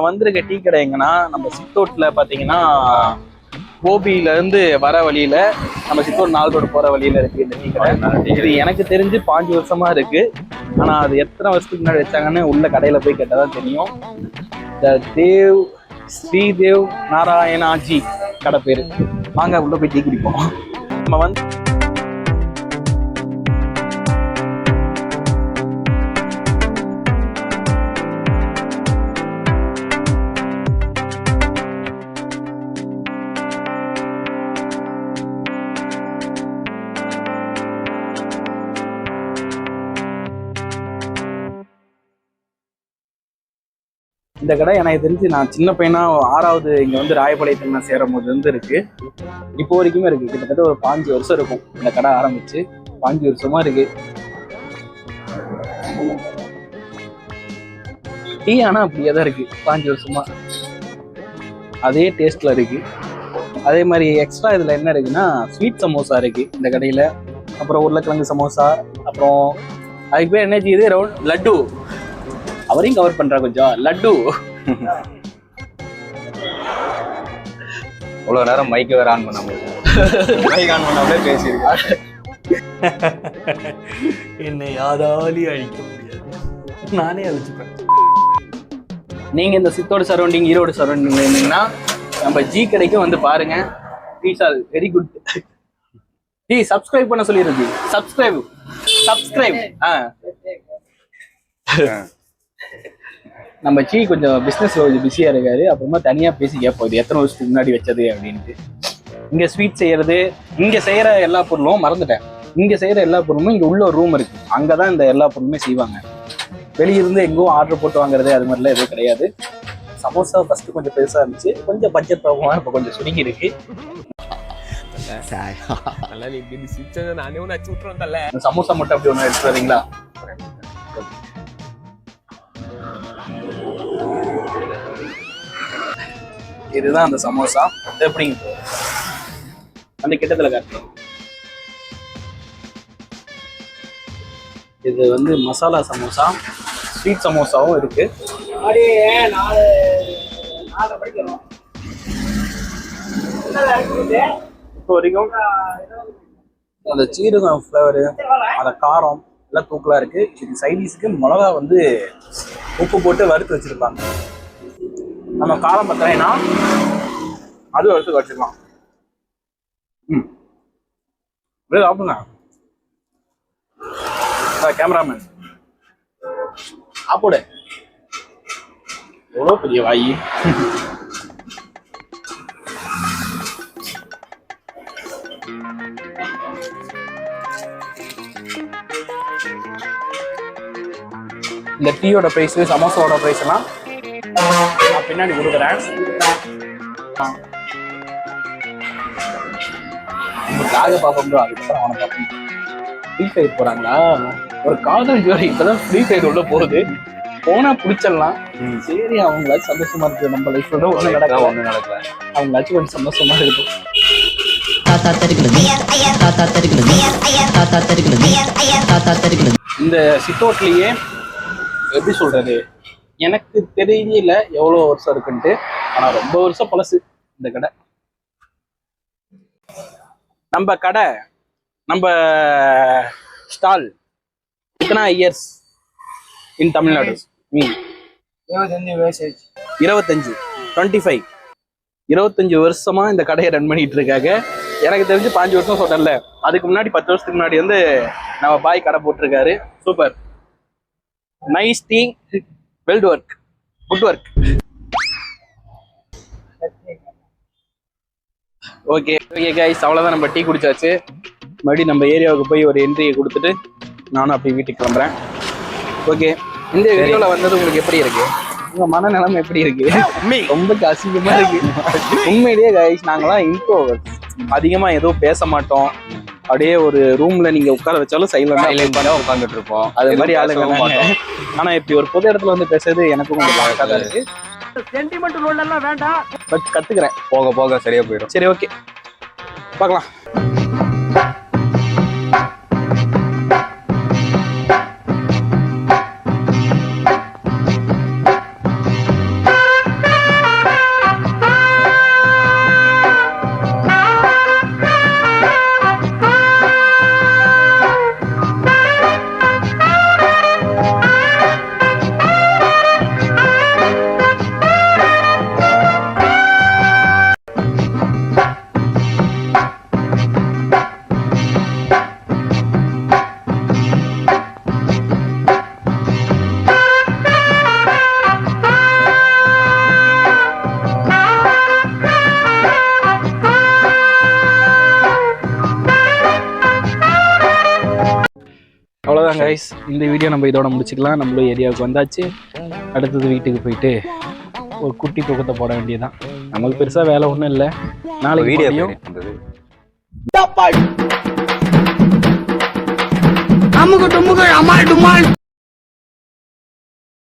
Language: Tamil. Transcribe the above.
வந்திருக்க டீ கடை எங்கன்னா நம்ம சித்தோட்ல பாத்தீங்கன்னா கோபியில இருந்து வர வழியில நம்ம சித்தோட் நாலு போற வழியில இருக்கு இந்த டீ கடை. இது எனக்கு தெரிஞ்சு 5 வருஷமா இருக்கு. ஆனா அது எத்தனை வருஷத்துக்கு முன்னாடி வச்சாங்கன்னு உள்ள கடையில போய் கேட்டாதான் தெரியும். தேவ் ஸ்ரீதேவ் நாராயணாஜி கடை பேரு. வாங்க உள்ள போய் டீ குடிப்போம். நம்ம வந்து இந்த கடை எனக்கு தெரிஞ்சு நான் சின்ன பையனா 6வது இங்க வந்து ராயபாளையத்தில் நான் சேரும் போது இருந்து இருக்கு. இப்போ வரைக்குமே இருக்கு. கிட்டத்தட்ட ஒரு 5 வருஷம் இருக்கும் இந்த கடை ஆரம்பிச்சு. 5 வருஷமா இருக்கு டீ. ஆனா அப்படியே தான் இருக்கு 5 வருஷமா அதே டேஸ்ட்ல இருக்கு. அதே மாதிரி எக்ஸ்ட்ரா இதுல என்ன இருக்குன்னா ஸ்வீட் சமோசா இருக்கு இந்த கடையில. அப்புறம் உருளைக்கிழங்கு சமோசா. அப்புறம் அதுக்கு பேர் என்ன செய்யுது ரவுண்ட் லட்டு. அவரையும் கவர் பண்றா கொஞ்சம் லட்டு. இவ்வளவு நேரம் மைக் வேற ஆன் பண்ண மைக் ஆன் பண்ணாமலே பேசியிருக்கேன். என்னை யாராலையும் அழிக்க முடியாது, நானே அழிச்சுப்பேன். நீங்க இந்த சித்தோடு சரௌண்டிங் ஈரோடு சரௌண்டிங்ல இருந்தீங்கன்னா நம்ம ஜி கடைக்கும் வந்து பாருங்க. Please all very good. G subscribe பண்ண சொல்லிருக்கு. சப்ஸ்கிரைப். நம்ம சீ கொஞ்சம் பிஸ்னஸ்ல கொஞ்சம் பிஸியா இருக்காரு. அப்புறமா தனியா பேசி கேட்போம் எத்தனை வருஷத்துக்கு முன்னாடி வச்சது அப்படின்ட்டு. இங்க ஸ்வீட் செய்யறது, இங்க செய்யற எல்லா பொருளும் மறந்துட்டேன். இங்க செய்யற எல்லா பொருளும் இங்க உள்ள ஒரு ரூம் இருக்கு. அங்கதான் இந்த எல்லா பொருளுமே செய்வாங்க. வெளியிருந்து எங்கும் ஆர்டர் போட்டு வாங்குறது அது மாதிரிலாம் எதுவும் கிடையாது. சமோசா ஃபர்ஸ்ட் கொஞ்சம் பெருசா இருந்துச்சு, கொஞ்சம் பட்ஜெட் ப்ராப்ளமா இப்ப கொஞ்சம் சுருங்கி இருக்கு. சமோசா மட்டும் அப்படி ஒண்ணு எடுத்து வரீங்களா? இதுதான் அந்த சமோசா. எப்படிங்க அந்த கிட்டத்துல காட்டுறோம். இது வந்து மசாலா சமோசா, ஸ்வீட் சமோசாவும் இருக்கு. இப்போ வரைக்கும் அந்த சீரகம் ஃப்ளேவரு, அந்த காரம் எல்லாம் தூக்கலா இருக்கு. இது சைடிஸுக்கு மிளகா வந்து உப்பு போட்டு வறுத்து வச்சிருப்பாங்க. நம்ம காரம் பத்திரேன்னா அது எடுத்து வச்சுக்கலாம். சாப்பிடுங்க கேமராமேன். சாப்பிடு. எவ்வளோ பெரிய வாயி. இந்த டீயோட பிரைஸ், சமோசாவோட பிரைஸ் எல்லாம் நான் பின்னாடி கொடுக்குறேன். பார்ப்போம். அதுக்கப்புறம் அவனை பார்ப்போம். ஃப்ரீ ஃபயர் போறாங்களா? ஒரு காதல் ஜோடி இப்பதான் ஃப்ரீ ஃபயர் உள்ள போகுது. போனா பிடிச்சிடலாம். சரி, அவங்களாச்சும் சந்தோஷமா இருக்கு. நம்ம லைஃப்ல ஒண்ணு நடக்கல. அவங்களாச்சும் கொஞ்சம் சந்தோஷமா இருக்கும். இந்த சித்தோட்லயே எப்படி சொல்றது, எனக்கு தெரியல எவ்வளவு வருஷம் இருக்குன்ட்டு. ஆனா ரொம்ப வருஷம் பழசு இந்த கடை. நம்ம கடை, நம்ம ஸ்டால் இத்தனை இயர்ஸ் இன் தமிழ்நாடு. 25 வருஷமா இந்த கடையை ரன் பண்ணிட்டு இருக்காங்க. எனக்கு தெரிஞ்சு 5 வருஷம் சொல்றேன்ல, அதுக்கு முன்னாடி 10 வருஷத்துக்கு முன்னாடி வந்து நம்ம பாய் கடை போட்டிருக்காரு. Super, nice tea, well work, good work. Okay guys, அவ்வளோதான். நம்ம டீ குடிச்சாச்சு. மறுபடியும் நம்ம ஏரியாவுக்கு போய் ஒரு என்ட்ரியை கொடுத்துட்டு நானும் அப்படி வீட்டுக்கு கிளம்புறேன். ஓகே, இந்த வீடியோவில் வந்தது உங்களுக்கு எப்படி இருக்கு? உங்க மனநிலைமை எப்படி இருக்கு? ரொம்ப அசிங்கமா இருக்கு உண்மையிலேயே கைஸ். நாங்களாம் இன்ட்ரோ அதிகமா எதுவும் பேச மாட்டோம். அப்படியே ஒரு ரூம்ல நீங்க உட்கார வச்சாலும் சைலண்டா உட்காந்துட்டு இருப்போம். அது மாதிரி ஆளுங்க மாட்டோம். ஆனா இப்படி ஒரு பொது இடத்துல வந்து பேசுறது எனக்கும் கொஞ்சம் அழகாக இருக்கு. சென்டிமெண்ட் ரோல் எல்லாம் வேண்டாம், பட் கத்துக்கிறேன். போக போக சரியா போயிடும். சரி, ஓகே, பார்க்கலாம். அவ்வளோதான் கைஸ், இந்த வீடியோ நம்ம இதோட முடிச்சுக்கலாம். நம்மளும் ஏரியாவுக்கு வந்தாச்சு. அடுத்தது வீட்டுக்கு போயிட்டு ஒரு குட்டி தூக்கத்தை போட வேண்டியதுதான். நமக்கு பெருசா வேலை ஒன்றும் இல்லை. நாளைக்கு வீடியோ வீடியோ